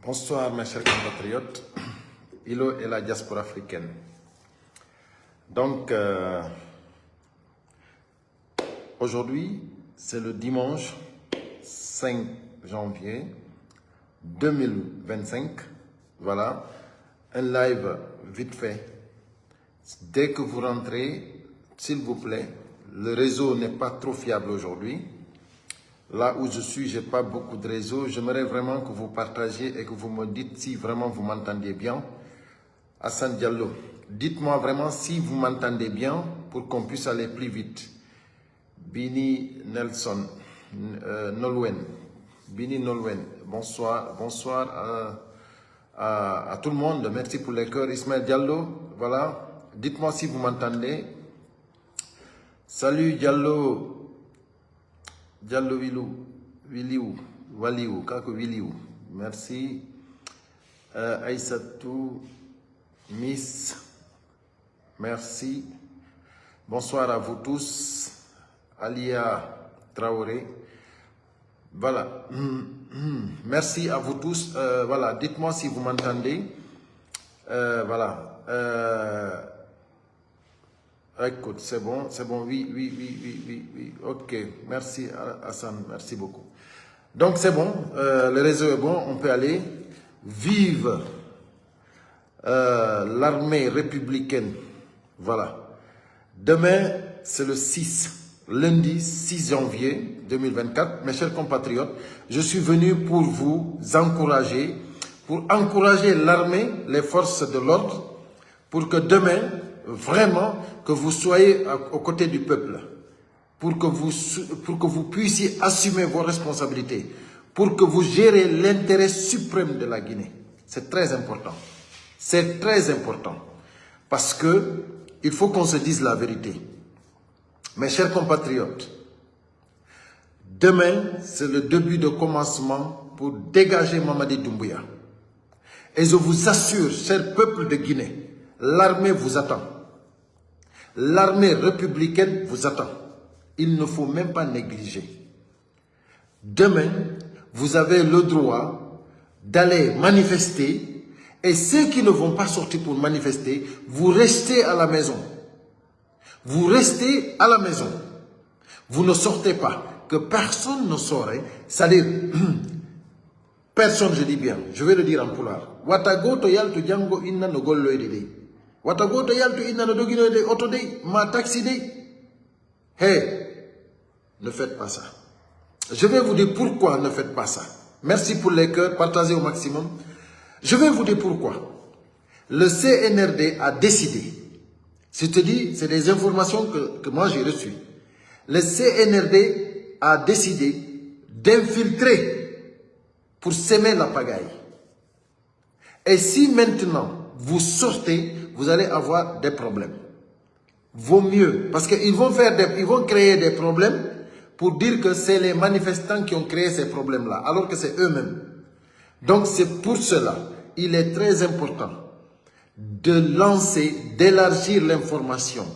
Bonsoir mes chers compatriotes, Ilo et la diaspora africaine. Donc, aujourd'hui, c'est le dimanche 5 janvier 2025. Voilà, un live vite fait. Dès que vous rentrez, s'il vous plaît, le réseau n'est pas trop fiable aujourd'hui. Là où je suis, je n'ai pas beaucoup de réseau. J'aimerais vraiment que vous partagiez et que vous me dites si vraiment vous m'entendez bien. Hassan Diallo, dites-moi vraiment si vous m'entendez bien pour qu'on puisse aller plus vite. Bini Nelson, Nolwen, Bini Nolwen, bonsoir, bonsoir à tout le monde. Merci pour les cœurs. Ismaël Diallo, voilà. Dites-moi si vous m'entendez. Salut Diallo. Diallo Waliou, Kako Wiliou, merci. Aïssatou, Miss, merci. Bonsoir à vous tous. Alia Traoré, voilà. Merci à vous tous. Voilà, dites-moi si vous m'entendez. Voilà. Écoute, c'est bon, oui. Ok, merci Hassan, merci beaucoup. Donc c'est bon, le réseau est bon, on peut aller. Vive l'armée républicaine. Voilà. Demain, c'est le 6, lundi 6 janvier 2024. Mes chers compatriotes, je suis venu pour vous encourager, pour encourager l'armée, les forces de l'ordre, pour que demain, vraiment, que vous soyez aux côtés du peuple, pour que vous puissiez assumer vos responsabilités, pour que vous gérez l'intérêt suprême de la Guinée. C'est très important. C'est très important. Parce que il faut qu'on se dise la vérité. Mes chers compatriotes, demain, c'est le début de commencement pour dégager Mamadi Doumbouya. Et je vous assure, cher peuple de Guinée, l'armée vous attend. L'armée républicaine vous attend. Il ne faut même pas négliger. Demain, vous avez le droit d'aller manifester et ceux qui ne vont pas sortir pour manifester, vous restez à la maison. Vous restez à la maison. Vous ne sortez pas. Que personne ne saurait. C'est-à-dire, personne, je dis bien, je vais le dire en pulaar. Watago to yal to jango inna no golloy de. Watago to yal to inna no dogino de auto de ma taxi de. Hey, ne faites pas ça. Je vais vous dire pourquoi ne faites pas ça. Merci pour les cœurs, partagez au maximum. Je vais vous dire pourquoi. Le CNRD a décidé, c'est-à-dire, c'est des informations que moi j'ai reçues. Le CNRD a décidé d'infiltrer pour semer la pagaille. Et si maintenant vous sortez, vous allez avoir des problèmes. Vaut mieux, parce qu'ils vont créer des problèmes pour dire que c'est les manifestants qui ont créé ces problèmes-là, alors que c'est eux-mêmes. Donc c'est pour cela, il est très important de lancer, d'élargir l'information,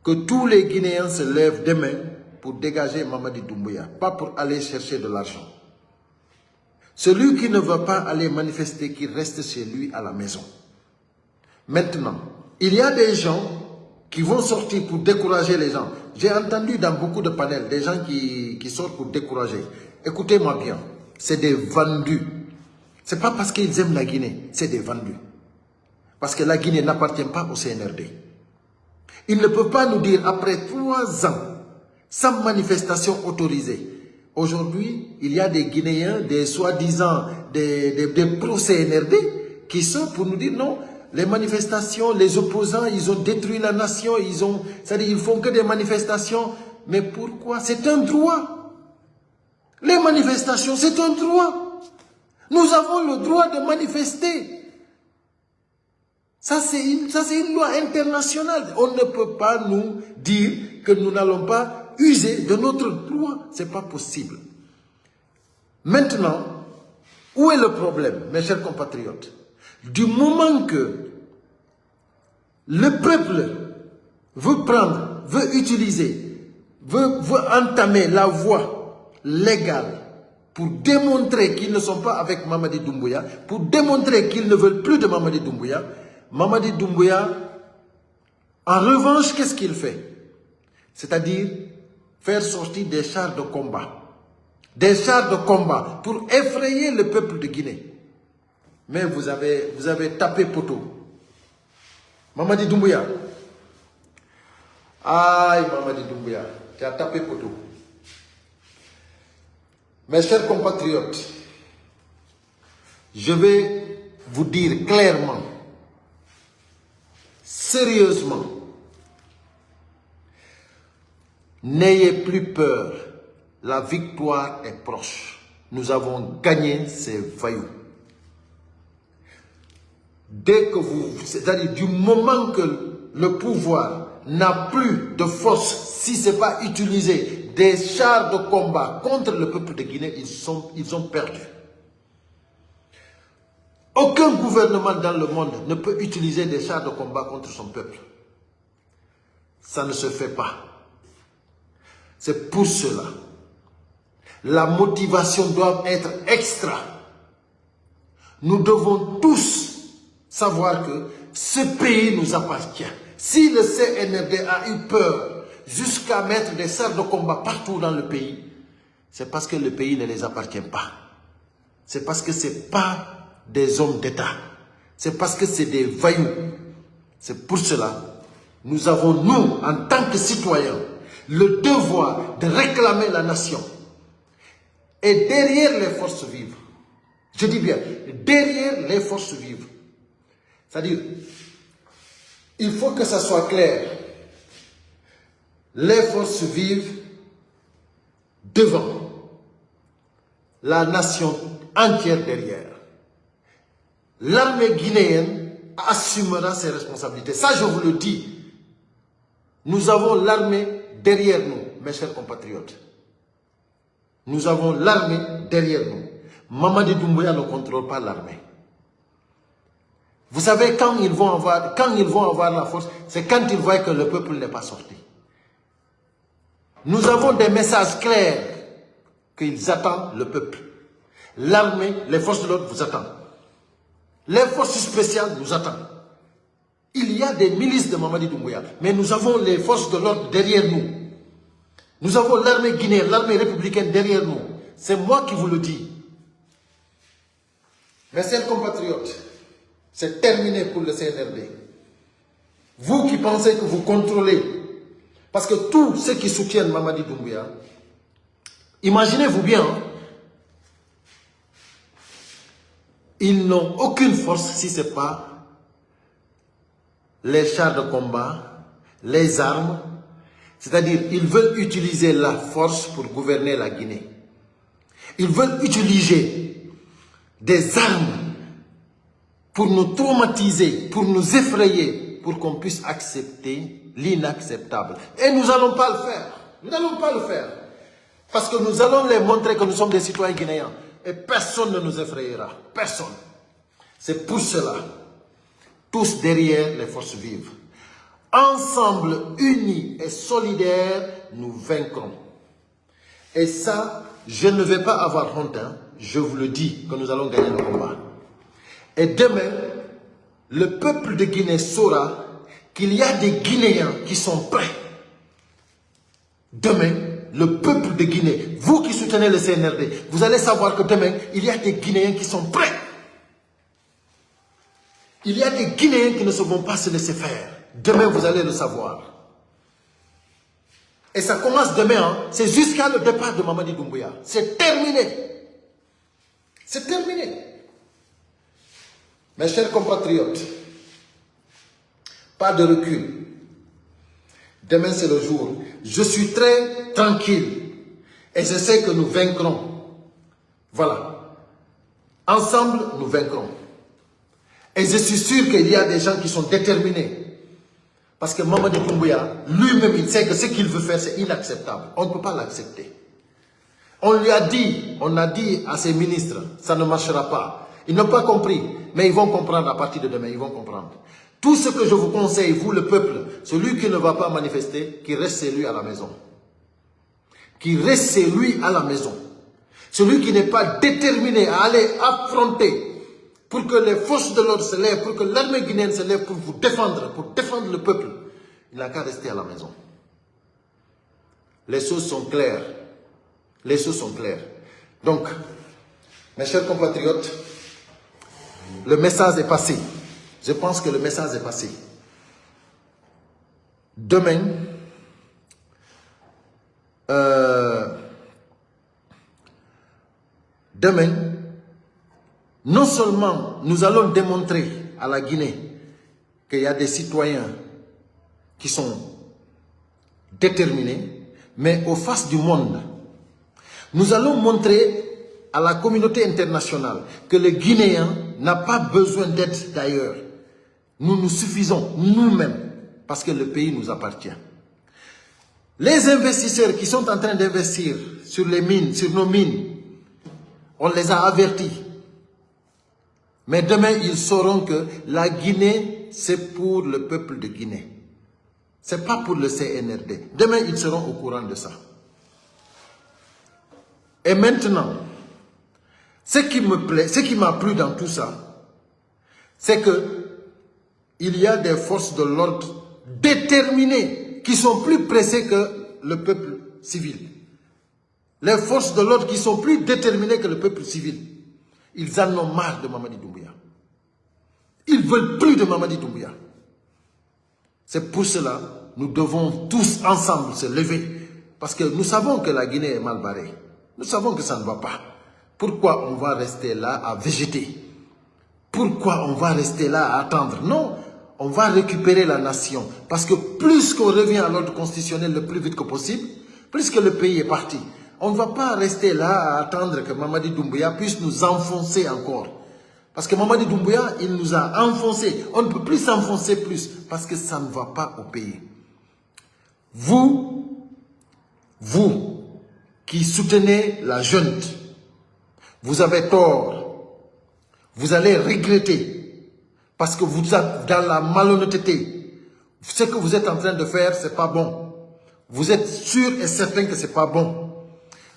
que tous les Guinéens se lèvent demain pour dégager Mamadi Doumbouya, pas pour aller chercher de l'argent. Celui qui ne veut pas aller manifester, qu'il reste chez lui à la maison. Maintenant, il y a des gens qui vont sortir pour décourager les gens. J'ai entendu dans beaucoup de panels des gens qui sortent pour décourager. Écoutez-moi bien, c'est des vendus. Ce n'est pas parce qu'ils aiment la Guinée, c'est des vendus. Parce que la Guinée n'appartient pas au CNRD. Ils ne peuvent pas nous dire, après 3 ans, sans manifestation autorisée, aujourd'hui, il y a des Guinéens, des soi-disant, des pro-CNRD, qui sont pour nous dire non, les manifestations, les opposants, ils ont détruit la nation, c'est-à-dire ils font que des manifestations. Mais pourquoi? C'est un droit. Les manifestations, c'est un droit. Nous avons le droit de manifester. Ça, c'est une loi internationale. On ne peut pas nous dire que nous n'allons pas user de notre droit. Ce n'est pas possible. Maintenant, où est le problème, mes chers compatriotes? Du moment que le peuple veut utiliser, veut entamer la voie légale pour démontrer qu'ils ne sont pas avec Mamadi Doumbouya, pour démontrer qu'ils ne veulent plus de Mamadi Doumbouya. Mamadi Doumbouya, en revanche, qu'est-ce qu'il fait? C'est-à-dire faire sortir des chars de combat. Des chars de combat pour effrayer le peuple de Guinée. Mais vous avez tapé poteau. Mamadi Doumbouya. Aïe, Mamadi Doumbouya, tu as tapé poteau. Mes chers compatriotes, je vais vous dire clairement, sérieusement, n'ayez plus peur, la victoire est proche. Nous avons gagné ces voyous. Dès que vous, c'est-à-dire du moment que le pouvoir n'a plus de force, si ce n'est pas utilisé des chars de combat contre le peuple de Guinée, ils ont perdu. Aucun gouvernement dans le monde ne peut utiliser des chars de combat contre son peuple. Ça ne se fait pas. C'est pour cela. La motivation doit être extra. Nous devons tous savoir que ce pays nous appartient. Si le CNRD a eu peur jusqu'à mettre des chars de combat partout dans le pays, c'est parce que le pays ne les appartient pas. C'est parce que ce n'est pas des hommes d'État. C'est parce que c'est des voyous. C'est pour cela, nous avons, nous, en tant que citoyens, le devoir de réclamer la nation. Et derrière les forces vives, je dis bien, derrière les forces vives, c'est-à-dire, il faut que ça soit clair. Les forces vives devant, la nation entière derrière. L'armée guinéenne assumera ses responsabilités. Ça, je vous le dis. Nous avons l'armée derrière nous, mes chers compatriotes. Nous avons l'armée derrière nous. Mamadi Doumbouya ne contrôle pas l'armée. Vous savez, quand ils vont avoir la force, c'est quand ils voient que le peuple n'est pas sorti. Nous avons des messages clairs qu'ils attendent le peuple. L'armée, les forces de l'ordre vous attendent. Les forces spéciales nous attendent. Il y a des milices de Mamadi Doumbouya, mais nous avons les forces de l'ordre derrière nous. Nous avons l'armée guinéenne, l'armée républicaine derrière nous. C'est moi qui vous le dis. Mes chers compatriotes, c'est terminé pour le CNRD. Vous qui pensez que vous contrôlez, parce que tous ceux qui soutiennent Mamadi Doumbouya, imaginez-vous bien, ils n'ont aucune force si ce n'est pas les chars de combat, les armes, c'est-à-dire ils veulent utiliser la force pour gouverner la Guinée. Ils veulent utiliser des armes pour nous traumatiser, pour nous effrayer, pour qu'on puisse accepter l'inacceptable. Et nous n'allons pas le faire. Nous n'allons pas le faire. Parce que nous allons les montrer que nous sommes des citoyens guinéens. Et personne ne nous effrayera. Personne. C'est pour cela. Tous derrière les forces vives. Ensemble, unis et solidaires, nous vaincrons. Et ça, je ne vais pas avoir honte. Je vous le dis, que nous allons gagner le combat. Et demain, le peuple de Guinée saura qu'il y a des Guinéens qui sont prêts. Demain, le peuple de Guinée, vous qui soutenez le CNRD, vous allez savoir que demain, il y a des Guinéens qui sont prêts. Il y a des Guinéens qui ne se vont pas se laisser faire. Demain, vous allez le savoir. Et ça commence demain, c'est jusqu'à le départ de Mamadi Doumbouya. C'est terminé. C'est terminé. Mes chers compatriotes, pas de recul. Demain, c'est le jour. Je suis très tranquille. Et je sais que nous vaincrons. Voilà. Ensemble, nous vaincrons. Et je suis sûr qu'il y a des gens qui sont déterminés. Parce que Mamadi Doumbouya, lui-même, il sait que ce qu'il veut faire, c'est inacceptable. On ne peut pas l'accepter. On lui a dit, on a dit à ses ministres, ça ne marchera pas. Ils n'ont pas compris, mais ils vont comprendre à partir de demain, ils vont comprendre. Tout ce que je vous conseille, vous le peuple, celui qui ne va pas manifester, qui reste chez lui à la maison. Qui reste chez lui à la maison. celui qui n'est pas déterminé à aller affronter pour que les forces de l'ordre se lèvent, pour que l'armée guinéenne se lève pour vous défendre, pour défendre le peuple, il n'a qu'à rester à la maison. Les choses sont claires. Les choses sont claires. Donc, mes chers compatriotes, le message est passé. Je pense que le message est passé. Demain, non seulement nous allons démontrer à la Guinée qu'il y a des citoyens qui sont déterminés, mais aux faces du monde, nous allons montrer à la communauté internationale que le Guinéen n'a pas besoin d'aide d'ailleurs. Nous nous suffisons nous-mêmes parce que le pays nous appartient. Les investisseurs qui sont en train d'investir sur les mines, sur nos mines, on les a avertis. Mais demain, ils sauront que la Guinée, c'est pour le peuple de Guinée. Ce n'est pas pour le CNRD. Demain, ils seront au courant de ça. Et maintenant, ce qui me plaît, ce qui m'a plu dans tout ça, c'est que il y a des forces de l'ordre déterminées qui sont plus pressées que le peuple civil. Les forces de l'ordre qui sont plus déterminées que le peuple civil. Ils en ont marre de Mamadi Doumbouya. Ils ne veulent plus de Mamadi Doumbouya. C'est pour cela que nous devons tous ensemble se lever. Parce que nous savons que la Guinée est mal barrée. Nous savons que ça ne va pas. Pourquoi on va rester là à végéter? Pourquoi on va rester là à attendre? Non, on va récupérer la nation. Parce que plus qu'on revient à l'ordre constitutionnel le plus vite que possible, plus que le pays est parti. On ne va pas rester là à attendre que Mamadi Doumbouya puisse nous enfoncer encore. Parce que Mamadi Doumbouya, il nous a enfoncés. On ne peut plus s'enfoncer plus parce que ça ne va pas au pays. Vous qui soutenez la junte, vous avez tort. Vous allez regretter parce que vous êtes dans la malhonnêteté. Ce que vous êtes en train de faire, ce n'est pas bon. Vous êtes sûr et certain que ce n'est pas bon.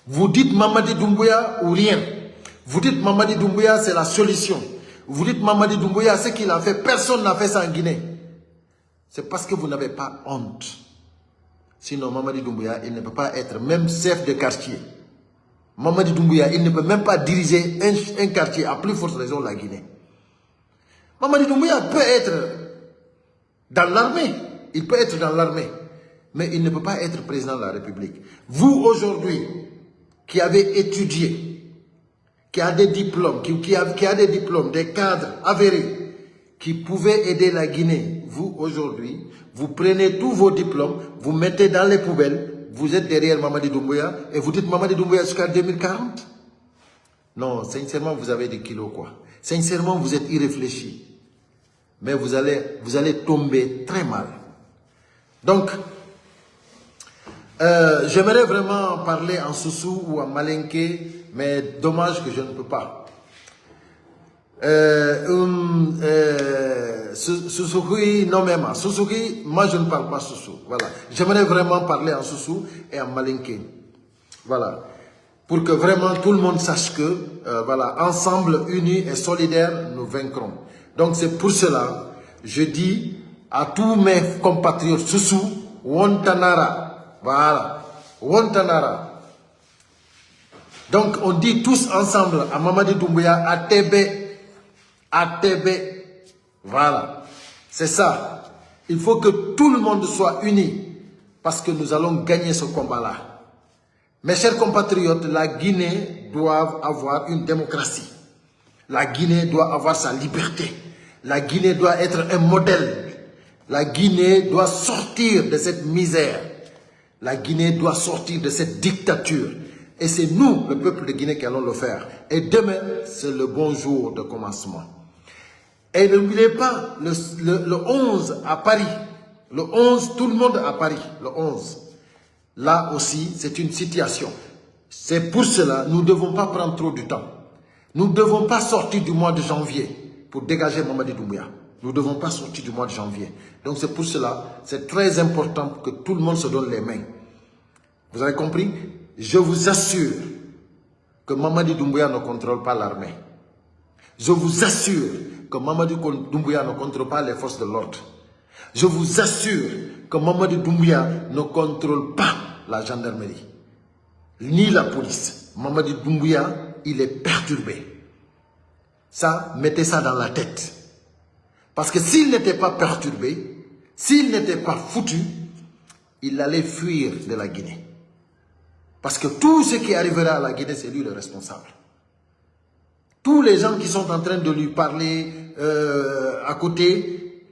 Vous dites Mamadi Doumbouya ou rien. Vous dites Mamadi Doumbouya, c'est la solution. Vous dites Mamadi Doumbouya, ce qu'il a fait, personne n'a fait ça en Guinée. C'est parce que vous n'avez pas honte. Sinon, Mamadi Doumbouya, il ne peut pas être même chef de quartier. Mamadi Doumbouya, il ne peut même pas diriger un quartier, à plus forte raison la Guinée. Mamadi Doumbouya peut être dans l'armée. Il peut être dans l'armée. Mais il ne peut pas être président de la République. Vous, aujourd'hui, qui avez étudié, qui a des diplômes, qui a des diplômes, des cadres avérés, qui pouvaient aider la Guinée, vous, aujourd'hui, vous prenez tous vos diplômes, vous mettez dans les poubelles, vous êtes derrière Mamadi Doumbouya et vous dites Mamadi Doumbouya jusqu'à 2040. Non, sincèrement, vous avez des kilos, quoi. Sincèrement, vous êtes irréfléchi. Mais vous allez tomber très mal. Donc, j'aimerais vraiment parler en Soussou ou en Malinké, mais dommage que je ne peux pas. Soussouki, non même. Soussouki, moi je ne parle pas Soussou. Voilà. J'aimerais vraiment parler en Soussou et en Malinké. Voilà. Pour que vraiment tout le monde sache que, voilà, ensemble, unis et solidaires, nous vaincrons. Donc c'est pour cela, je dis à tous mes compatriotes Soussou, Wontanara. Voilà, Wontanara. Donc on dit tous ensemble à Mamadi Doumbouya, ATB. Voilà, c'est ça. Il faut que tout le monde soit uni parce que nous allons gagner ce combat-là. Mes chers compatriotes, la Guinée doit avoir une démocratie. La Guinée doit avoir sa liberté. La Guinée doit être un modèle. La Guinée doit sortir de cette misère. La Guinée doit sortir de cette dictature. Et c'est nous, le peuple de Guinée, qui allons le faire. Et demain, c'est le bon jour de commencement. Et n'oubliez pas, le 11 à Paris, le 11, tout le monde à Paris, le 11. Là aussi, c'est une situation. C'est pour cela, nous ne devons pas prendre trop de temps. Nous ne devons pas sortir du mois de janvier pour dégager Mamadi Doumbouya. Nous ne devons pas sortir du mois de janvier. Donc c'est pour cela, c'est très important que tout le monde se donne les mains. Vous avez compris? Je vous assure que Mamadi Doumbouya ne contrôle pas l'armée. Je vous assure que Mamadi Doumbouya ne contrôle pas les forces de l'ordre. Je vous assure que Mamadi Doumbouya ne contrôle pas la gendarmerie, ni la police. Mamadi Doumbouya, il est perturbé. Ça, mettez ça dans la tête. Parce que s'il n'était pas perturbé, s'il n'était pas foutu, il allait fuir de la Guinée. Parce que tout ce qui arrivera à la Guinée, c'est lui le responsable. Tous les gens qui sont en train de lui parler à côté,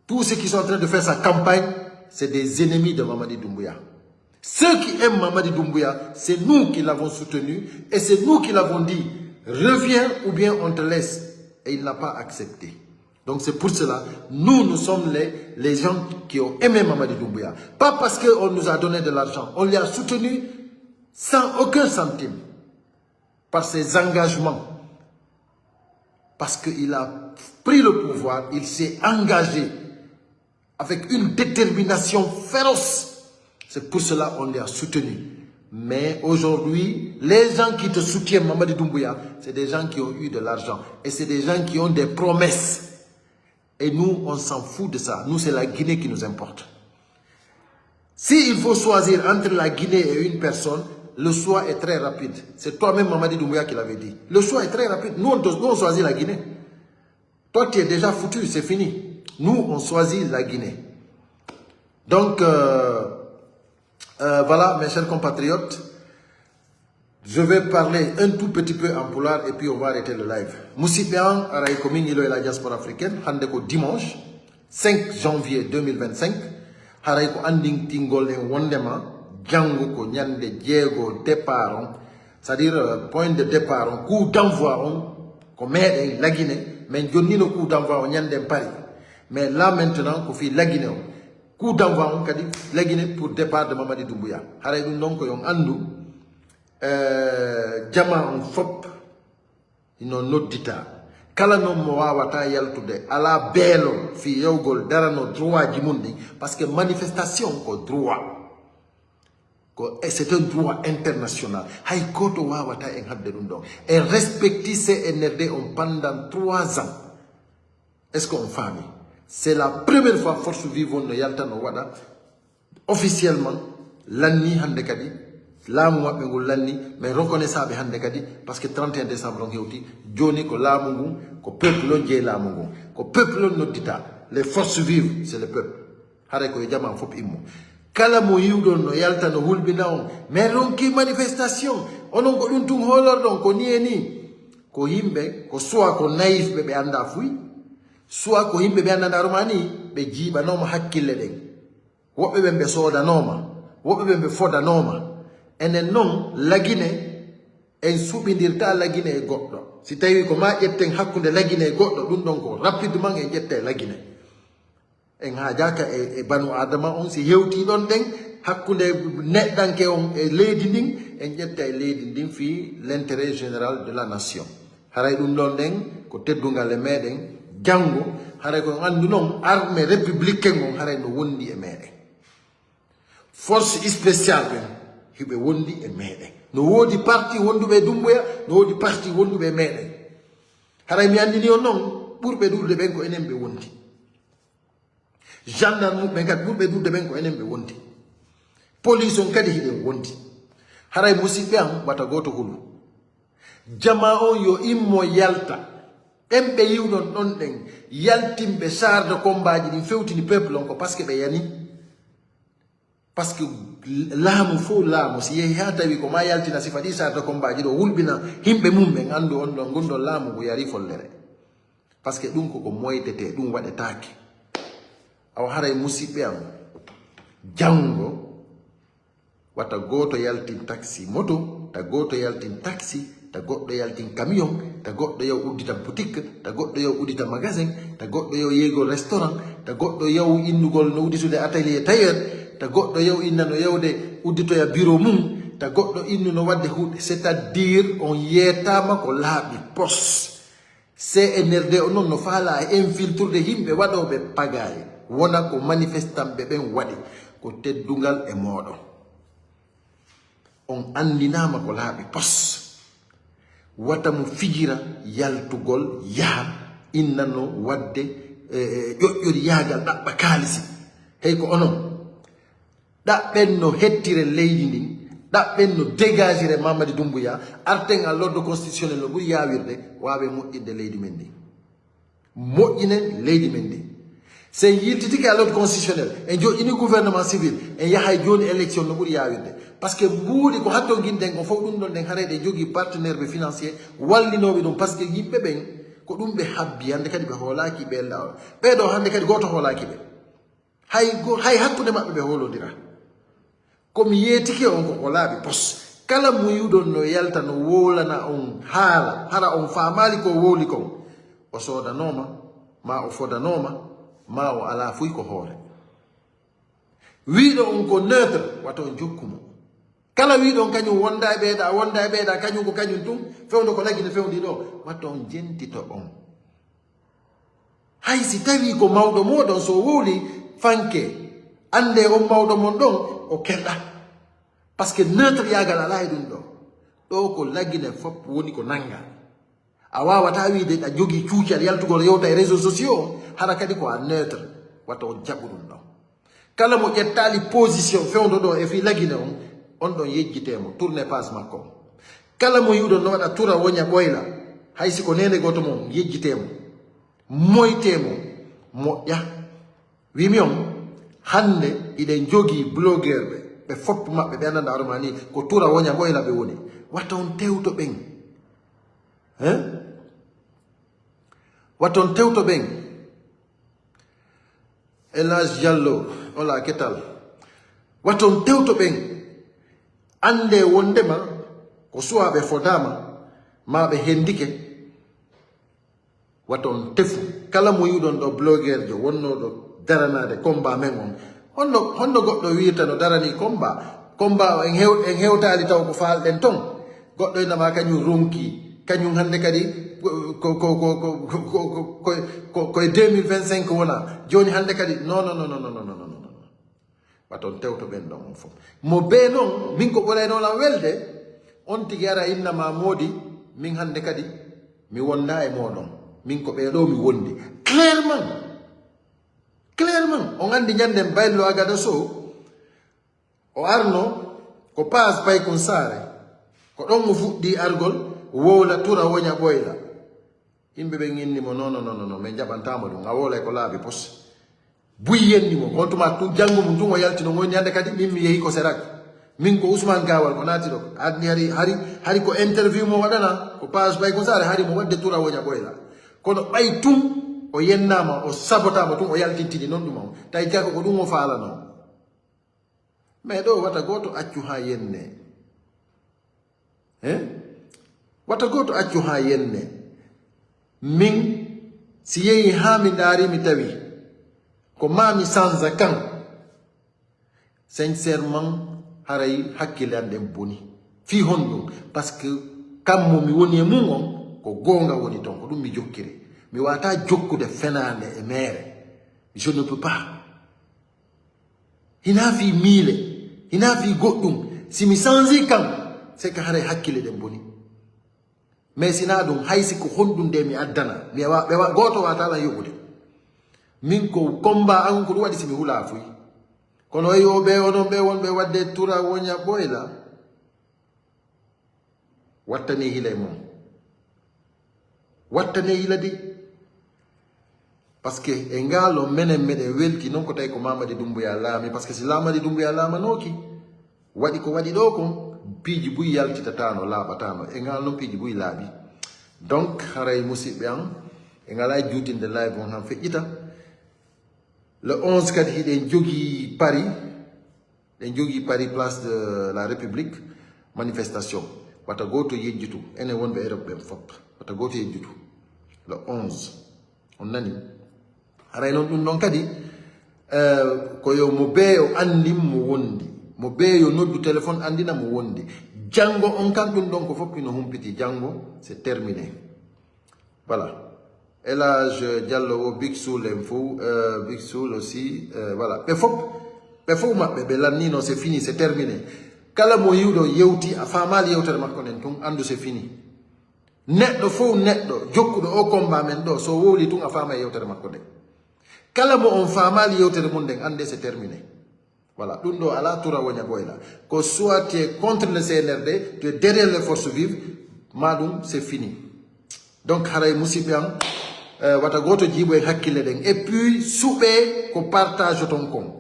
tous ceux qui sont en train de faire sa campagne, c'est des ennemis de Mamadi Doumbouya. Ceux qui aiment Mamadi Doumbouya, c'est nous qui l'avons soutenu et c'est nous qui l'avons dit, reviens ou bien on te laisse. Et il n'a pas accepté. Donc c'est pour cela, nous sommes les gens qui ont aimé Mamadi Doumbouya. Pas parce qu'on nous a donné de l'argent, on l'a soutenu sans aucun centime. Par ses engagements. Parce qu'il a pris le pouvoir, il s'est engagé avec une détermination féroce. C'est pour cela qu'on l'a soutenu. Mais aujourd'hui, les gens qui te soutiennent, Mamadi Doumbouya, c'est des gens qui ont eu de l'argent. Et c'est des gens qui ont des promesses. Et nous, on s'en fout de ça. Nous, c'est la Guinée qui nous importe. S'il faut choisir entre la Guinée et une personne, le choix est très rapide. C'est toi-même, Mamadi Doumbouya, qui l'avait dit. Le choix est très rapide. Nous, on choisit la Guinée. Toi, tu es déjà foutu, c'est fini. Nous, on choisit la Guinée. Donc, voilà, mes chers compatriotes. Je vais parler un tout petit peu en pulaar et puis on va arrêter le live. Moussibian, Araï Koming, il est la diaspora africaine. Handeko dimanche, 5 janvier 2025. Araï ko anding tingol en wondema. Django ko nyande Diego départ. C'est-à-dire, point de départ, coup d'envoi, qu'on met la Guinée. Mais Johnny le coup d'envoi, on nyande Paris. Mais là maintenant, qu'on fait la Guinée. Coup d'envoi, on dit la Guinée pour départ de Mamadi Doumbouya. Araï donc yon andou. Jama on fop ino noddita kala no mo wawata yaltude ala belo fi yewgol darano droit ji mundi parce que manifestation ko droit ko c'est un droit international hay goto wawata en habde dum don et respecter CNRD pendant 3 ans. Est-ce qu'on famille c'est la première fois force vivante no yaltano wada officiellement l'année hande kadi laamu mabbe ngol lanni mais reconnaissable hande kadi parce que 31 décembre on hewti joni ko laamu ngu ko peuple on jey laamu ngu ko peuple on noddita les forces vives c'est le peuple hare ko jama fop immo kala mo yiwdon no yalta no hulbina on mais ronki manifestation onon ko dum tum holordon ko nieni ko himbe ko soit ko naïf be anda fuy soit ko himbe be anda romani be jiba no hakkille den wobbe be sodanoma wobbe be fodanoma enen non la Guinée en subidirta la Guinée e goddo si tawi ko ma jetten hakkunde la Guinée e goddo dum don ko rapidement en jette la Guinée en haajaka e banu adama on si hewti don den hakkunde neddanke on e leydi din en jetta e leydi din fi l'intérêt général de la nation haray dum don den ko teddungal e meden jango haray ko andu non armée républicaine on haray no wondi e meden force spéciale hibe wondi e meden no wodi parti wondube Doumbouya no wodi parti wondube meden haray mi andini on non burbe durde ben ko enen be wondi gendarme ben kat burbe durde ben ko enen be wondi police on kadi hide wondi haray musibe am wata goto hulu jama on yo immo yalta embe yiwdon don den yaltimbe char de combat ji din fewtini peuple on ko parce que be yani parce que laamu fo laamu si yehi ha tawi ko ma yaltina sifadi char de combat ji do wulbina himbe mum be andu on do gondo laamu go yari follere parce que dum ko moytete dum wadetaake aw haray musibe am jango wata goto yaltin taxi moto ta goto yaltin taxi ta goddo yaltin camion ta goddo yow uddita boutique ta goddo yow uddita magasin ta goddo yow yego restaurant ta goddo yow innugol no udditude atelier tailleur ta goddo yow innano yewde uddito ya bureau mum ta goddo innu no wadde hude c'est-à-dire on yetama ko laabi pos CNRD on no faala infiltrer himbe wadobe pagaye wona ko manifestant be ben wadi ko teddungal e modo on andinama ko laabi pos wata mu fijira yaltugol yaha innano wadde ƴoƴƴori yaagal ɗaɓɓa kaalisi hey ko onon ɗaɓɓen no hettire leydi ndin ɗaɓɓen no dégagire Mamady Doumbouya arten à l'ordre constitutionnel no ɓuri yawirde wawe moƴƴinde leydi men ndi moƴƴinen leydi men ndi sen yiltitike à l'ordre constitutionnel en joƴƴini gouvernement civil en yahay joni élection no ɓuri yawirde par ce que mbuuɗi ko hatto guinɗen ko fof ɗum ɗon ɗen haarayde jogui partenaire ɓe financier wallinoɓe ɗum par ce que yimɓe ɓen ko ɗum ɓe habbi hande kadi ɓe hoolaki ɓe lawol ɓeɗo hande kadi goto hoolaki ɓe hay hakkude maɓɓe ɓe hoolodira komi yeetike on ko ko laaɓi pos kala mo yiwɗon no yalta no wolana on haala hara on faamali ko wowli kon o soodanoma ma o fodanoma ma o ala fuy ko hoore wiiɗo on ko neutre wata on jokkumo kala wiiɗon kañum wonda e ɓeeɗa kañum ko kañum tum fewdo ko lagine fewndi ɗo watta on jentito on hay si tawi ko mawɗo moɗon so wowli fanke ande on mawɗo mon ɗon o kelɗa par ce que neutre yagal ala e ɗum ɗo ko lagine fop woni ko nanga a wawata wiide a jogui cuucal yaltugol yewta e réseaux sociaux hara kadi ko a neutre watta on jaɓu ɗum ɗon kala mo ƴettali position fewdo ɗo e fi lagine on ɗon yejjitemo tourné passe makko kala mo yiwɗon no waɗa tura woña ɓoyla hay siko nene goto mo yejjitemo moytemo moƴƴa wimi on hande iɗen jogui blogueur ɓe fopp maɓɓe ɓe andanda aroma ni ko tura woña ɓoyla ɓe woni watta on tewto ɓen watta on tewto ɓen Elage Diallo ola ketal watta on tewto ɓen ande wondema ko suwaɓe fodama ma ɓe hendike watta on tefu kala mo yiwɗon ɗo blogueur jo wonnoɗo daranade combat men on honno goɗɗo wirta no darani combat en hewtali taw ko falɗen ton goɗɗo inama kañum ronki kañum hande kadi koye 2025 wona joni hande kadi non watta on tewto ɓen ɗon on fof mo be noon min ko ɓuraynolam welde on tigi ara innama moodi min hande kadi mi wonda e moɗon min ko ɓeɗo mi wondi clairement on andi ñanden Baylo Agada Sow o arno ko pas Paykun Saare ko ɗon mo fuɗɗi argol wowla tura woña ɓoyla yimɓe ɓe innimo non min jaɓantamo ɗum a wolay ko laabi pos buyyennimo on tuma tun janngo mum tun o yaltino gonni hande kadi min mi yehi ko Serak min ko Ousmane Gawal ko naati ɗo adni hari ko interview mo waɗana ko page Paykun Saare hari mo wadde tura woña ɓoyla kono ɓay tun o yennama o sabotama tun o yaltintini noon ɗuma o tawi jako ko ɗum o faalano mais ɗo wata goto accu ha yenne wata goto accu ha yenne min si yehi ha mi daari mi tawi ko mami sanza kan sincèrement haray hakkille an ɗen boni fi honɗum par ce que kammo mi woni e mum on ko gonga woni ton ko ɗum mi jokkiri mi wata jokkude fenande e mere je ne peux pas hina fi miile hina fi goɗɗum si mi changi kam c'est que haray hakkille ɗen boni mais sina ɗum haysi ko honɗum nde mi addana goto watalan yoɓude min ko combat an ko ɗum waɗi simi hula fuy kono yoɓe onon ɓe wonɓe wadde tura woña ɓoyla wattane hila e mum wattane hila di par ce que e ngalo menen meɗen welti noon ko tawi ko Mamady Doumbouya laami par ce que si Mamady Doumbouya laamanoki waɗi ko waɗi ɗo kon piiji buy yaltitatano laaɓatano e ngal noon piiji buy laaɓi donc haray musidɓe an e ngala juutinde live on han feƴƴita le 11 kadi hiɗen jogui Paris ɗen jogui Paris place de la République manifestation wata goto yejjutu enen wonɓe Europe ɓen fop wata goto yejjutu le 11 on nani haray noon ɗum ɗon kadi koyo mo beeyo andin mo wondi mo beeyo noddu téléphone andina mo wondi janngo on kam ɗum ɗon ko fof ino humpiti janngo c'est terminé voilà Elage Diallo Big Soul en fou Big Soul aussi voilà ɓe fof maɓɓe ɓe lannino c'est fini c'est terminé kala mo yiwɗo yewti a famali yewtere makko nen tun andu c'est fini neɗɗo fof neɗɗo jokkuɗo o combat men ɗo so wowli tun a faama yewtere makko nde kala mo on faamali yewtere mum nden ande c'est terminé voilà ɗum ɗo ala tura woña boyla ko soit tu es contre le CNRD tu es derrière les forces vives maɗum c'est fini donc haray musidɓe am wata goto jiibo en hakkille ɗen et puis suuɓe ko partage ton kon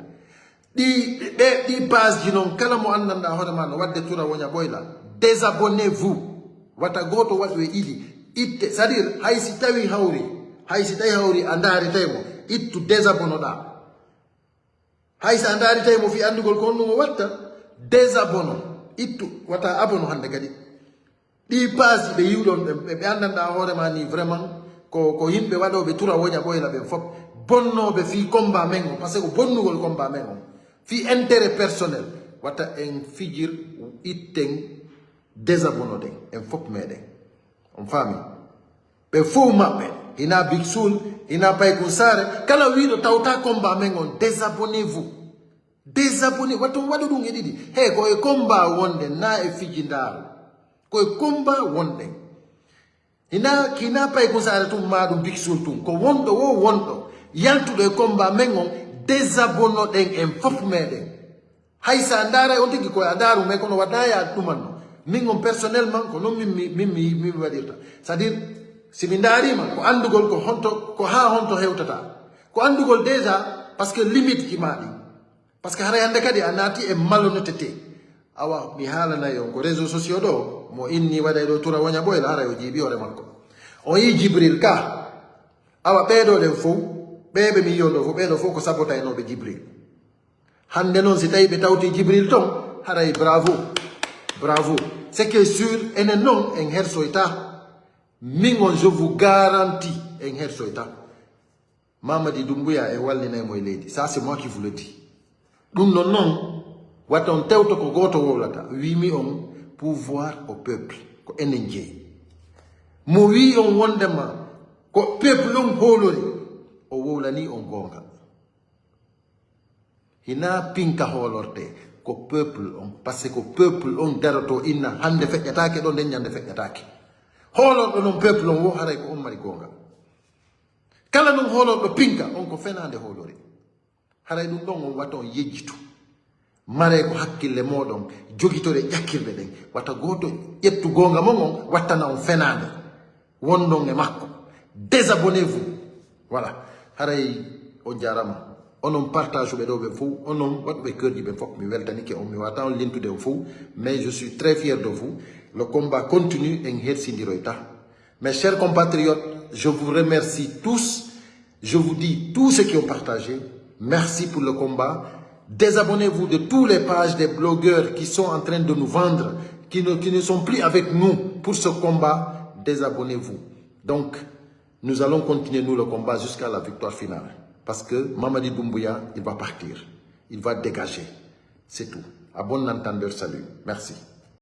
ɗi page ji noon kala mo anndanɗa hoorema no wadde tura woña boyla désabonnez vous wata goto waɗo e ɗiɗi itte c'est à dire hay si tawi hawri a daaritaymo ittu désabonnoɗa hay so a daaritaymo fi andugol ko honɗum o watta désabonno ittu wata abono hande kadi ɗi page ɓe yiwɗon ɓe anndanɗa hoorema ni vraiment ko yimɓe waɗoɓe tura woña ɓoyla ɓen fof bonnoɓe fi combat men o par ce que ko bonnugol combat men o fi intérêt personnel watta en fijir itten désabonno ɗen en fof meɗen on faami ɓe fof maɓɓe ina Big Soul ina Paykun Sare kala wiɗo tawta combat men on désabonnez vous désabonné wato waɗu ɗum e ɗiɗi hey ko e combat wonde na e fiji ndaaru ko e combat wonde kina Paykun Sare tum maɗum Big Soul tum ko wonɗo wo wonɗo yaltuɗo e combat men on désabonno ɗen en fof meɗen hay sa ndaara on tigi koye a ndaaru mais kono waɗaya ɗumanno min on personnellement ko noon min waɗirta c'est à dire simi ndaarima ko andugol ko honto ko ha honto hewtata ko andugol déjà parce que limite imaɗi parce que haray hande kadi a naati e malhonnêteté awa mi haalanayi on ko réseaux sociaux ɗo mo inni waɗay ɗo tura woña ɓoyla haray o jiiɓi hoore makko o yi Jibril ka awa ɓeeɗo ɗen fof ɓeɓe mi yiyoɗo fof ɓeeɗo fof ko sabotaynoɓe Jibril hande noon si tawi ɓe tawti Jibril ton haray bravo c'est que sûr enen noon en hersoyta min on je vous garantis en hersoyta Mamadi Doumbouya e wallinaymo e leydi ça c'est moi qui vous le dis ɗum non noon watta on tewto ko goto wowlata wimi on pouvoir au peuple ko enen jeeyi mo wi on wondema ko peuple on hoolori o wowlani on gonga hina pinka hoolorte ko peuple on par ce que ko peuple on daroto inna hande feƴƴatake ɗo nden ñande feƴƴatake hoolorɗo noon peuple on wo haray ko on mari gonga kala ɗum hoolorɗo pinka on ko fenade hoolori haray ɗum ɗon on watta on yejjitu mare ko hakkille moɗon jogitore ƴakkirɗe ɗen watta goto ƴettu gonga mon on wattana on fenade wondon e makko désabonnez vous voilà haray on jarama onon partage ɓe ɗo ɓe fof onon waɗɓe kerji ɓe fof mi weltanike on mi wata on lintude o fof mais je suis très fier de vous le combat continue en hersidiroyta mes chers compatriotes je vous remercie tous je vous dis tous ceux qui ont partagé merci pour le combat désabonnez-vous de toutes les pages des blogueurs qui sont en train de nous vendre qui ne sont plus avec nous pour ce combat désabonnez-vous donc nous allons continuer nous le combat jusqu'à la victoire finale parce que Mamadi Doumbouya, il va partir. Il va dégager. C'est tout. À bon entendeur, salut. Merci.